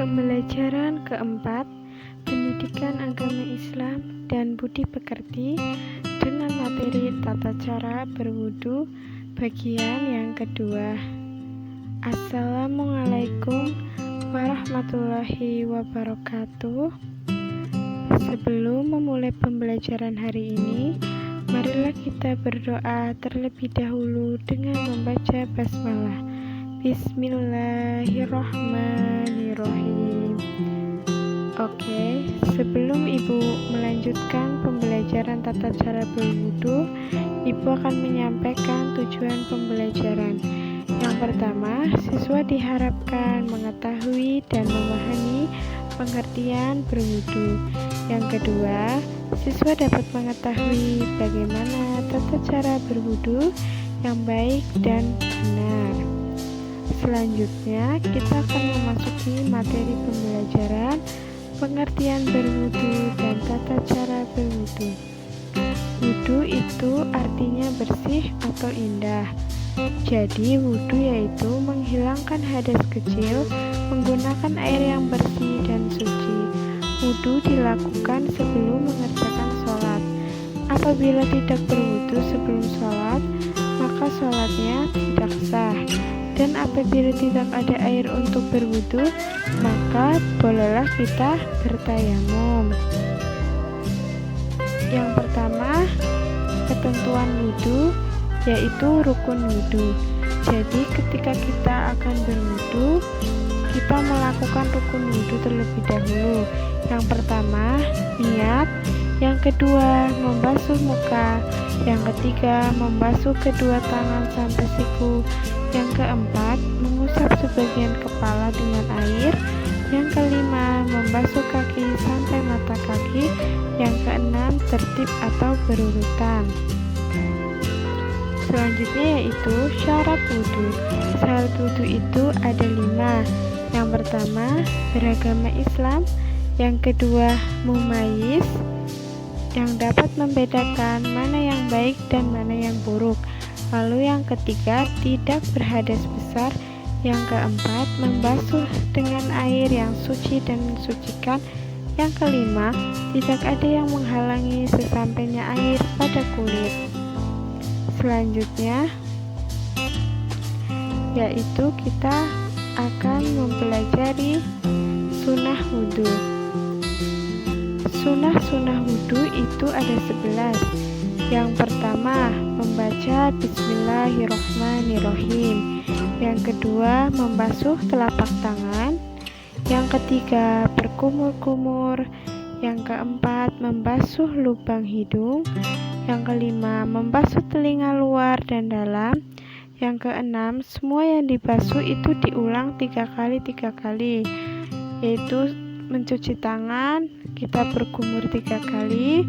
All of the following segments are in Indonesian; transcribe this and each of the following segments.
Pembelajaran keempat, Pendidikan Agama Islam dan Budi Pekerti dengan materi tata cara berwudu bagian yang kedua. Assalamualaikum warahmatullahi wabarakatuh. Sebelum memulai pembelajaran hari ini, marilah kita berdoa terlebih dahulu dengan membaca basmalah. Bismillahirrahmanirrahim. Oke, sebelum Ibu melanjutkan pembelajaran tata cara berwudu, Ibu akan menyampaikan tujuan pembelajaran. Yang pertama, siswa diharapkan mengetahui dan memahami pengertian berwudu. Yang kedua, siswa dapat mengetahui bagaimana tata cara berwudu yang baik dan benar. Selanjutnya, kita akan memasuki materi pembelajaran pengertian berwudu dan tata cara berwudu. Wudu itu artinya bersih atau indah. Jadi, wudu yaitu menghilangkan hadas kecil menggunakan air yang bersih dan suci. Wudu dilakukan sebelum mengerjakan sholat. Apabila tidak berwudu sebelum sholat, maka sholatnya tidak sah. Dan apabila tidak ada air untuk berwudu, maka bolehlah kita bertayamum. Yang pertama, ketentuan wudu yaitu rukun wudu. Jadi ketika kita akan berwudu, kita melakukan rukun wudu terlebih dahulu. Yang pertama, niat. Yang kedua, membasuh muka. Yang ketiga, membasuh kedua tangan sampai siku. Yang keempat, mengusap sebagian kepala dengan air. Yang kelima, membasuh kaki sampai mata kaki. Yang keenam, tertib atau berurutan. Selanjutnya yaitu syarat wudu. Syarat wudu itu ada 5. Yang pertama, beragama Islam. Yang kedua, mumayyiz, yang dapat membedakan mana yang baik dan mana yang buruk. Lalu yang ketiga, tidak berhadas besar. Yang keempat, membasuh dengan air yang suci dan mensucikan. Yang kelima, tidak ada yang menghalangi sesampainya air pada kulit. Selanjutnya yaitu kita akan mempelajari sunnah wudu. Sunnah wudu itu ada 11. Yang pertama, membaca Bismillahirrahmanirrahim. Yang kedua, membasuh telapak tangan. Yang ketiga, berkumur-kumur. Yang keempat, membasuh lubang hidung. Yang kelima, membasuh telinga luar dan dalam. Yang keenam, semua yang dibasuh itu diulang 3 kali, yaitu mencuci tangan, kita berkumur 3 kali,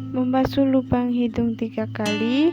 membasuh lubang hidung 3 kali,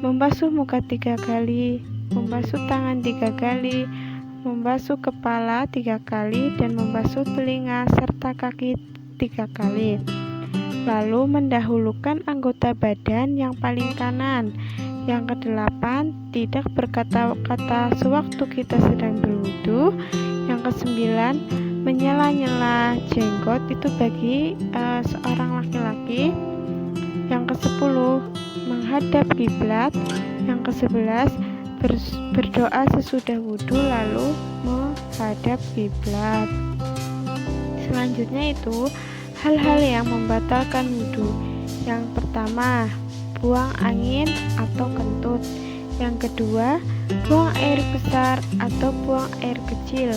membasuh muka 3 kali, membasuh tangan 3 kali, membasuh kepala 3 kali, dan membasuh telinga serta kaki 3 kali. Lalu mendahulukan anggota badan yang paling kanan. Yang kedelapan, tidak berkata-kata sewaktu kita sedang berwudu. Yang kesembilan, menyela-nyela jenggot itu bagi seorang laki-laki. Yang ke-10, menghadap kiblat. Yang ke-11, berdoa sesudah wudu lalu menghadap kiblat. Selanjutnya itu hal-hal yang membatalkan wudu. Yang pertama, buang angin atau kentut. Yang kedua, buang air besar atau buang air kecil.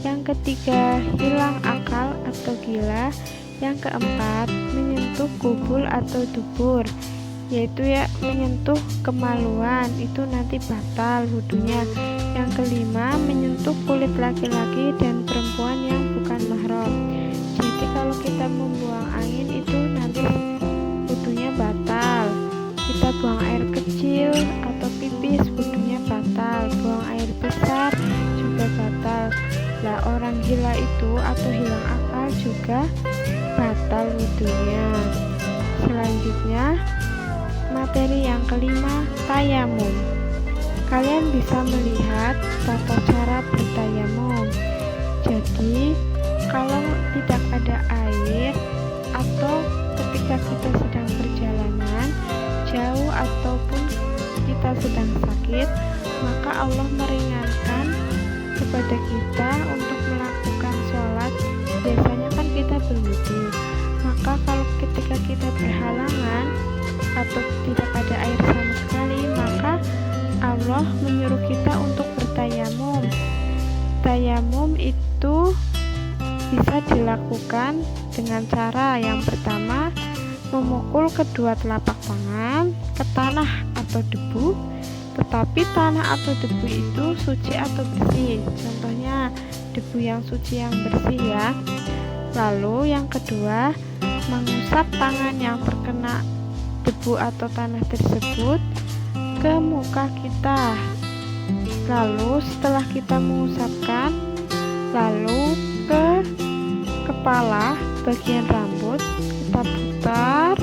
Yang ketiga, hilang akal atau gila. Yang keempat, menyentuh kubul atau dubur, yaitu menyentuh kemaluan, itu nanti batal wudunya. Yang kelima, menyentuh kulit laki-laki dan perempuan yang bukan mahram. Jadi kalau kita membuang angin itu nanti wudunya batal. Kita buang air kecil atau pipis, wudunya batal. Buang air besar juga batal. Lah orang gila itu atau hilang akal juga batal wudunya. Selanjutnya materi yang kelima, tayamum. Kalian bisa melihat tata cara bertayamum. Jadi tidak ada air atau ketika kita sedang perjalanan jauh ataupun kita sedang sakit, maka Allah meringankan kepada kita untuk melakukan sholat. Biasanya kan kita berwudu, maka kalau ketika kita berhalangan atau tidak ada air sama sekali, maka Allah menyuruh kita untuk bertayamum. Tayamum itu bisa dilakukan dengan cara yang pertama, memukul kedua telapak tangan ke tanah atau debu, tetapi tanah atau debu itu suci atau bersih. Contohnya debu yang suci yang bersih ya. Lalu yang kedua, mengusap tangan yang terkena debu atau tanah tersebut ke muka kita. Lalu setelah kita mengusapkan, lalu ke kepala bagian rambut kita putar.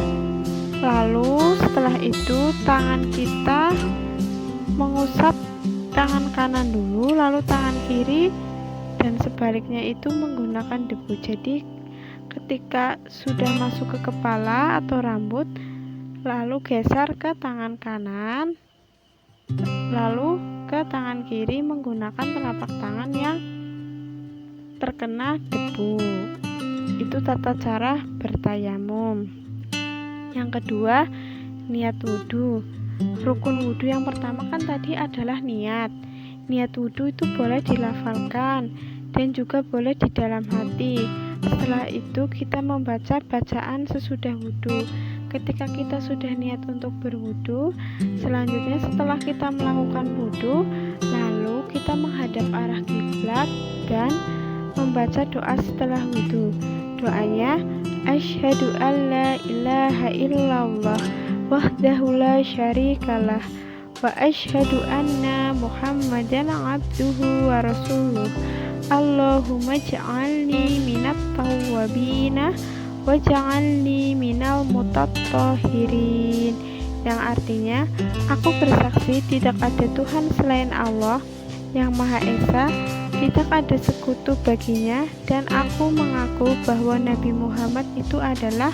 Lalu setelah itu tangan kita mengusap tangan kanan dulu, lalu tangan kiri, dan sebaliknya itu menggunakan debu. Jadi ketika sudah masuk ke kepala atau rambut, lalu geser ke tangan kanan, lalu ke tangan kiri menggunakan telapak tangan yang terkena debu. Itu tata cara bertayamum. Yang kedua, niat wudhu. Rukun wudhu yang pertama kan tadi adalah niat. Niat wudhu itu boleh dilafalkan dan juga boleh di dalam hati. Setelah itu kita membaca bacaan sesudah wudhu. Ketika kita sudah niat untuk berwudhu, selanjutnya setelah kita melakukan wudhu, lalu kita menghadap arah kiblat dan membaca doa setelah wudhu. Doanya, asyhadu alla ilaha illallah wahdahu la syarikalah wa asyhadu anna muhammadan abduhu wa rasuluh. Allahumma ja'alni minat tawwabina wa ja'alni minal mutatahhirin. Yang artinya, aku bersaksi tidak ada Tuhan selain Allah yang Maha Esa, tidak ada sekutu baginya, dan aku mengaku bahwa Nabi Muhammad itu adalah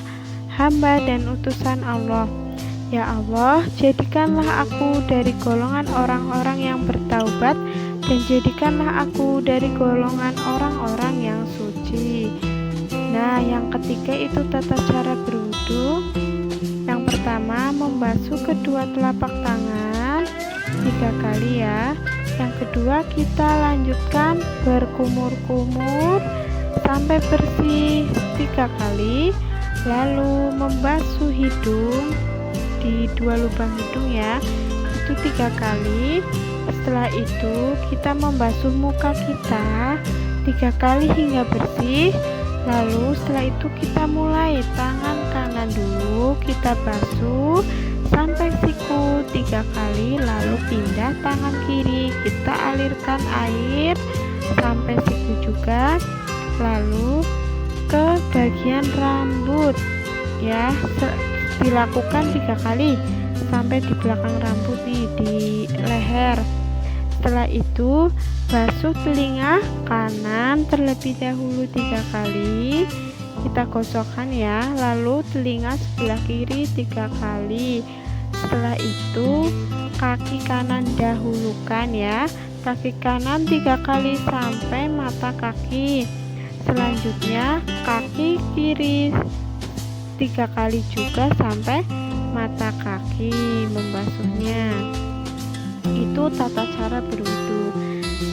hamba dan utusan Allah. Ya Allah, jadikanlah aku dari golongan orang-orang yang bertaubat, dan jadikanlah aku dari golongan orang-orang yang suci. Nah, yang ketiga itu tata cara berwudu. Yang pertama, membasuh kedua telapak tangan 3 kali ya. Yang kedua, kita lanjutkan berkumur-kumur sampai bersih 3 kali. Lalu membasuh hidung di 2 lubang hidung ya, itu 3 kali. Setelah itu kita membasuh muka kita 3 kali hingga bersih. Lalu setelah itu kita mulai tangan kanan dulu, kita basuh sampai siku 3 kali, lalu pindah tangan kiri, kita alirkan air sampai siku juga, lalu ke bagian rambut ya, dilakukan 3 kali sampai di belakang rambut nih, di leher. Setelah itu basuh telinga kanan terlebih dahulu 3 kali, kita gosokkan ya, lalu telinga sebelah kiri 3 kali. Setelah itu kaki kanan dahulukan ya, kaki kanan 3 kali sampai mata kaki. Selanjutnya kaki kiri 3 kali juga sampai mata kaki membasuhnya. Itu tata cara berwudu.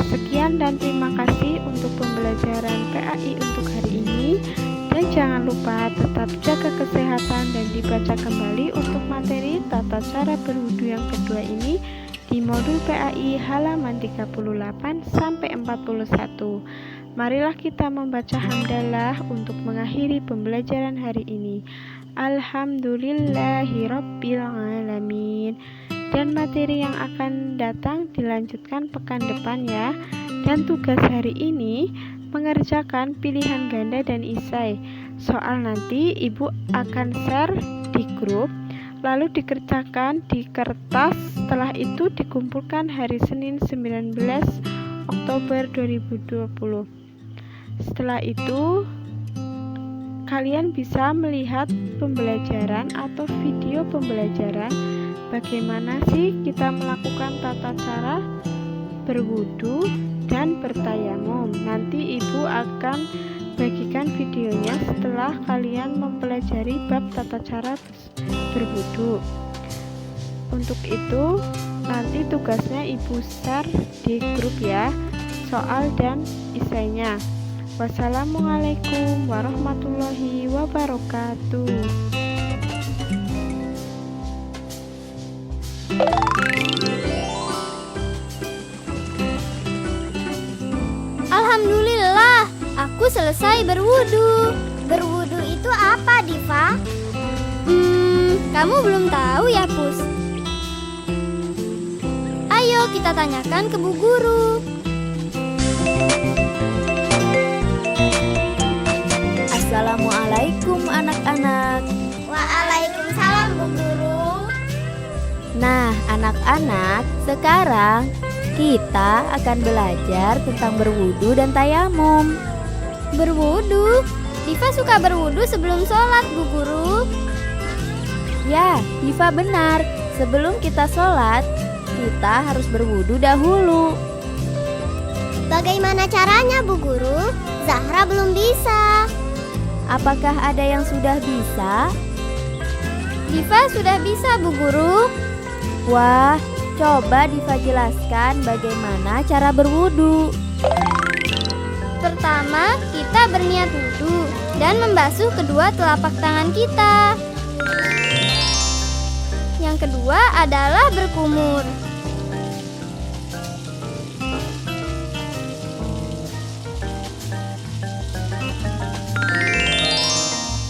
Sekian dan terima kasih untuk pembelajaran PAI untuk hari ini. Dan jangan lupa tetap jaga kesehatan dan dibaca kembali untuk materi tata cara berwudu yang kedua ini di modul PAI halaman 38 sampai 41. Marilah kita membaca hamdalah untuk mengakhiri pembelajaran hari ini. Alhamdulillahirabbil alamin. Dan materi yang akan datang dilanjutkan pekan depan ya. Dan tugas hari ini mengerjakan pilihan ganda dan isai. Soal nanti ibu akan share di grup, lalu dikerjakan di kertas. Setelah itu dikumpulkan hari Senin 19 Oktober 2020. Setelah itu kalian bisa melihat pembelajaran atau video pembelajaran bagaimana sih kita melakukan tata cara berwudu dan bertayamum. Nanti ibu akan bagikan videonya setelah kalian mempelajari bab tata cara berwudu. Untuk itu nanti tugasnya ibu share di grup ya, soal dan isainya. Wassalamualaikum warahmatullahi wabarakatuh. Alhamdulillah, aku selesai berwudu. Berwudu itu apa, Diva? Kamu belum tahu ya, Pus? Ayo kita tanyakan ke Bu Guru. Assalamualaikum anak-anak. Waalaikumsalam, Bu Guru. Nah, anak-anak, sekarang kita akan belajar tentang berwudu dan tayamum. Berwudu? Diva suka berwudu sebelum sholat, Bu Guru. Ya, Diva benar. Sebelum kita sholat, kita harus berwudu dahulu. Bagaimana caranya, Bu Guru? Zahra belum bisa. Apakah ada yang sudah bisa? Diva sudah bisa, Bu Guru. Wah, coba Diva jelaskan bagaimana cara berwudu. Pertama, kita berniat wudu dan membasuh kedua telapak tangan kita. Yang kedua adalah berkumur.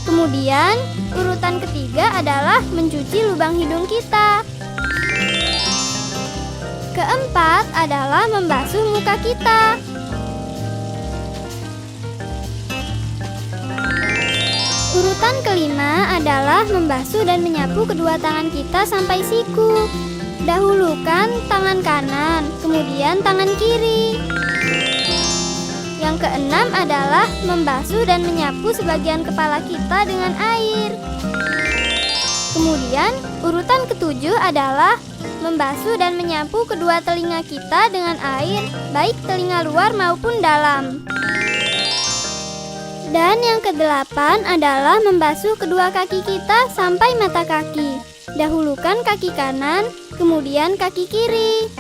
Kemudian, urutan ketiga adalah mencuci lubang hidung kita. Keempat adalah membasuh muka kita. Urutan kelima adalah membasuh dan menyapu kedua tangan kita sampai siku. Dahulukan tangan kanan, kemudian tangan kiri. Yang keenam adalah membasuh dan menyapu sebagian kepala kita dengan air. Kemudian, urutan ketujuh adalah membasuh dan menyapu kedua telinga kita dengan air, baik telinga luar maupun dalam. Dan yang kedelapan adalah membasuh kedua kaki kita sampai mata kaki. Dahulukan kaki kanan, kemudian kaki kiri.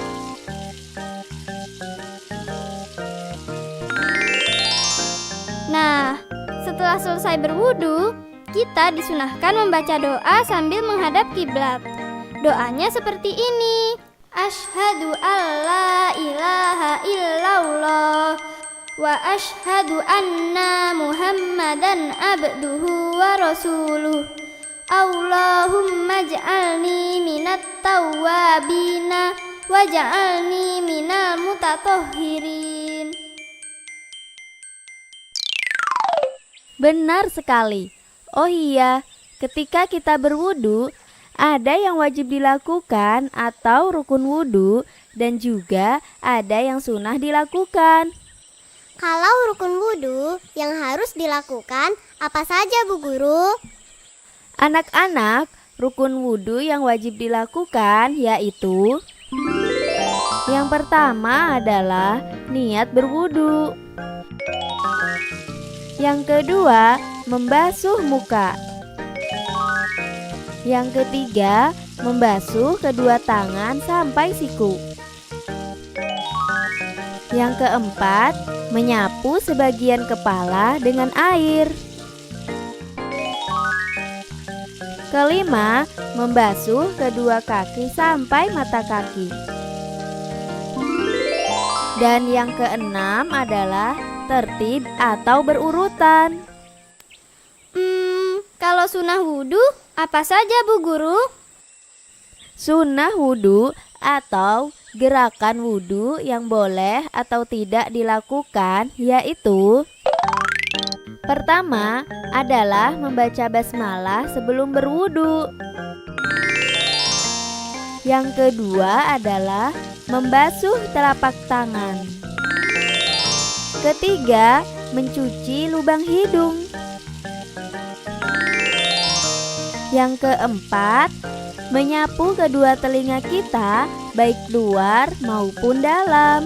Nah, setelah selesai berwudu, kita disunahkan membaca doa sambil menghadap kiblat. Doanya seperti ini. Asyhadu alla ilaha illallah wa asyhadu anna Muhammadan abduhu wa rasuluh. Allahumma ja'alni minat tawwabina wa ja'alni minal mutatahhirin. Benar sekali. Oh iya, ketika kita berwudu, ada yang wajib dilakukan atau rukun wudu, dan juga ada yang sunnah dilakukan. Kalau rukun wudu yang harus dilakukan apa saja, Bu Guru? Anak-anak, rukun wudu yang wajib dilakukan yaitu: yang pertama adalah niat berwudu. Yang kedua, membasuh muka. Yang ketiga, membasuh kedua tangan sampai siku. Yang keempat, menyapu sebagian kepala dengan air. Kelima, membasuh kedua kaki sampai mata kaki. Dan yang keenam adalah tertib atau berurutan. Kalau sunnah wudu, apa saja, Bu Guru? Sunnah wudu atau gerakan wudu yang boleh atau tidak dilakukan yaitu: pertama adalah membaca basmalah sebelum berwudu. Yang kedua adalah membasuh telapak tangan. Ketiga, mencuci lubang hidung. Yang keempat, menyapu kedua telinga kita, baik luar maupun dalam.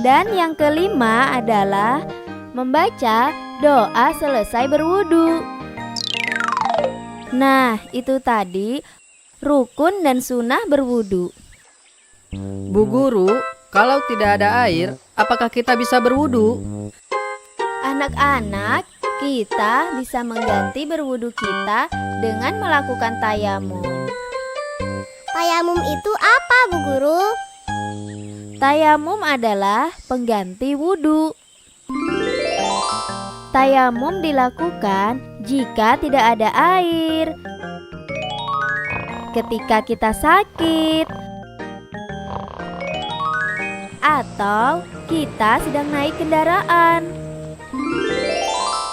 Dan yang kelima adalah membaca doa selesai berwudu. Nah, itu tadi rukun dan sunnah berwudu. Bu Guru, kalau tidak ada air, apakah kita bisa berwudu? Anak-anak, kita bisa mengganti berwudu kita dengan melakukan tayamum. Tayamum itu apa, Bu Guru? Tayamum adalah pengganti wudu. Tayamum dilakukan jika tidak ada air, ketika kita sakit, atau kita sedang naik kendaraan.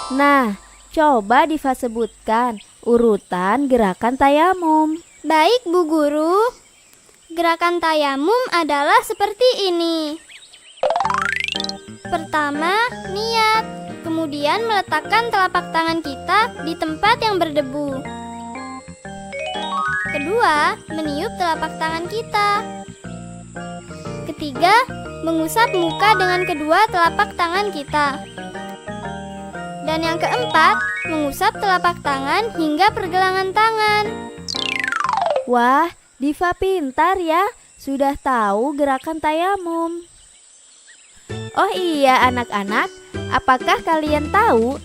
Nah, coba Diva sebutkan urutan gerakan tayamum. Baik, Bu Guru. Gerakan tayamum adalah seperti ini. Pertama, niat. Kemudian meletakkan telapak tangan kita di tempat yang berdebu. Kedua, meniup telapak tangan kita. Ketiga, mengusap muka dengan kedua telapak tangan kita. Dan yang keempat, mengusap telapak tangan hingga pergelangan tangan. Wah, Diva pintar ya, sudah tahu gerakan tayamum. Oh iya anak-anak, apakah kalian tahu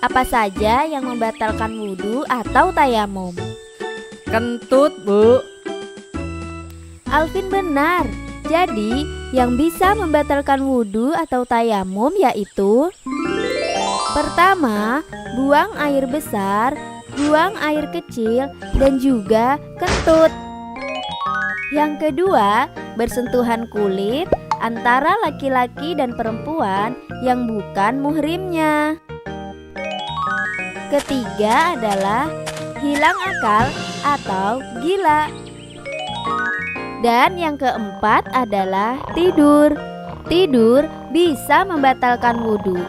apa saja yang membatalkan wudhu atau tayamum? Kentut, Bu. Alvin benar. Jadi, yang bisa membatalkan wudhu atau tayamum yaitu: pertama, buang air besar, buang air kecil, dan juga kentut. Yang kedua, bersentuhan kulit antara laki-laki dan perempuan yang bukan muhrimnya. Ketiga adalah hilang akal atau gila. Dan yang keempat adalah tidur. Tidur bisa membatalkan wudhu.